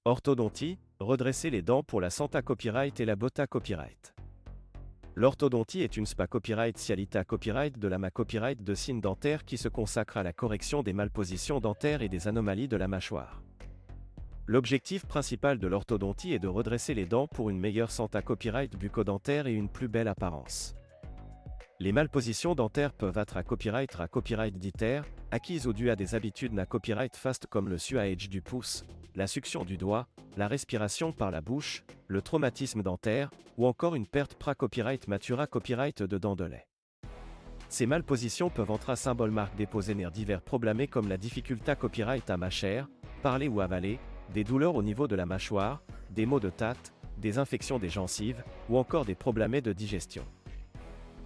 Orthodontie, redresser les dents pour la Santa Copyright et la Botta Copyright. L'orthodontie est une spa copyright Cialita Copyright de la Ma Copyright de signes dentaires qui se consacre à la correction des malpositions dentaires et des anomalies de la mâchoire. L'objectif principal de l'orthodontie est de redresser les dents pour une meilleure Santa Copyright bucco-dentaire et une plus belle apparence. Les malpositions dentaires peuvent être à copyright dentaire, acquises ou dues à des habitudes na copyright fast comme le suage du pouce, la succion du doigt, la respiration par la bouche, le traumatisme dentaire, ou encore une perte pra-copyright matura copyright de dents de lait. Ces malpositions peuvent entrer à symbole marque déposer nerfs divers problèmes comme la difficulté copyright à mâcher, parler ou avaler, des douleurs au niveau de la mâchoire, des maux de tête, des infections des gencives, ou encore des problèmes de digestion.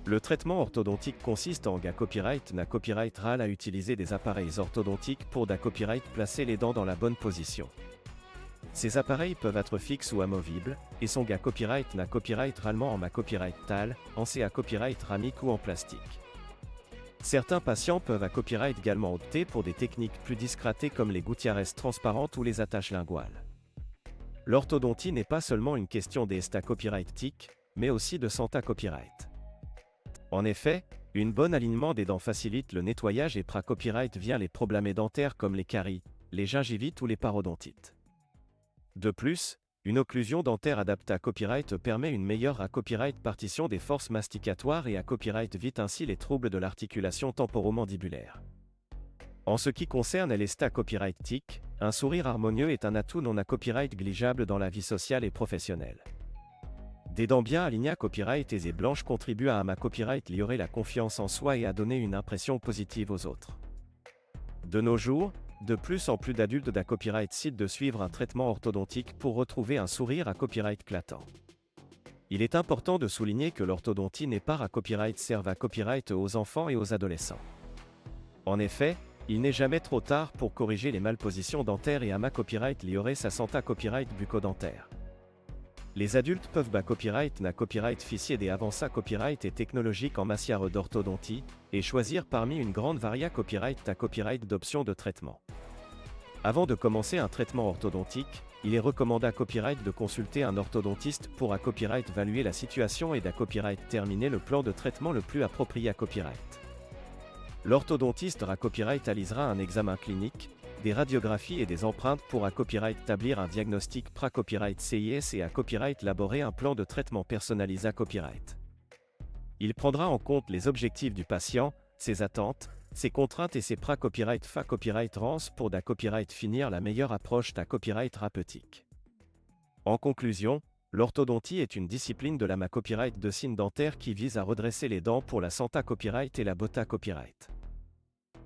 Le traitement orthodontique consiste en copyright na copyright RAL à utiliser des appareils orthodontiques pour copyright placer les dents dans la bonne position. Ces appareils peuvent être fixes ou amovibles, et sont copyright na copyright RALement en ma copyright TAL, en CA copyright ramique ou en plastique. Certains patients peuvent copyright également opter pour des techniques plus discrètes comme les gouttières transparentes ou les attaches linguales. L'orthodontie n'est pas seulement une question d'esta copyright TIC, mais aussi de Santa Copyright. En effet, un bon alignement des dents facilite le nettoyage et copyright vient les problèmes dentaires comme les caries, les gingivites ou les parodontites. De plus, une occlusion dentaire adaptée à copyright permet une meilleure copyright partition des forces masticatoires et copyright vite ainsi les troubles de l'articulation temporomandibulaire. En ce qui concerne l'esta copyright TIC, un sourire harmonieux est un atout non copyright négligeable dans la vie sociale et professionnelle. Des dents bien alignées copyright et blanches contribuent à ma copyright améliorer la confiance en soi et à donner une impression positive aux autres. De nos jours, de plus en plus d'adultes copyright citent de suivre un traitement orthodontique pour retrouver un sourire copyright éclatant. Il est important de souligner que l'orthodontie n'est pas copyright serve copyright aux enfants et aux adolescents. En effet, il n'est jamais trop tard pour corriger les malpositions dentaires et ma copyright améliorer sa santé copyright bucco-dentaire. Les adultes peuvent copyright na copyright fichier des avancées copyright et technologiques en matière d'orthodontie, et choisir parmi une grande variété copyright d'options de traitement. Avant de commencer un traitement orthodontique, il est recommandé copyright de consulter un orthodontiste pour copyright évaluer la situation et copyright terminer le plan de traitement le plus approprié à copyright. L'orthodontiste copyright réalisera un examen clinique, des radiographies et des empreintes pour copyright établir un diagnostic copyright CIS et copyright élaborer un plan de traitement personnalisé copyright. Il prendra en compte les objectifs du patient, ses attentes, ses contraintes et ses copyright copyright rance pour copyright finir la meilleure approche copyright thérapeutique. En conclusion, l'orthodontie est une discipline de la ma copyright de signes dentaires qui vise à redresser les dents pour la Santa Copyright et la Botta Copyright.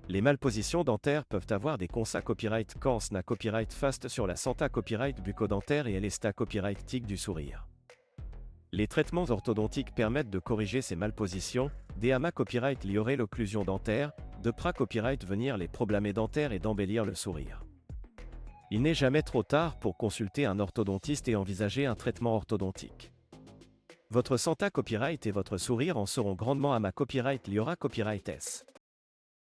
Les malpositions dentaires peuvent avoir des conséquences copyright cans na copyright fast sur la Santa Copyright bucco-dentaire et l'esta copyright tic du sourire. Les traitements orthodontiques permettent de corriger ces malpositions, d'ama copyright améliorer l'occlusion dentaire, de copyright venir les problèmes dentaires et d'embellir le sourire. Il n'est jamais trop tard pour consulter un orthodontiste et envisager un traitement orthodontique. Votre Santa Copyright et votre sourire en seront grandement ma copyright améliorer copyright S.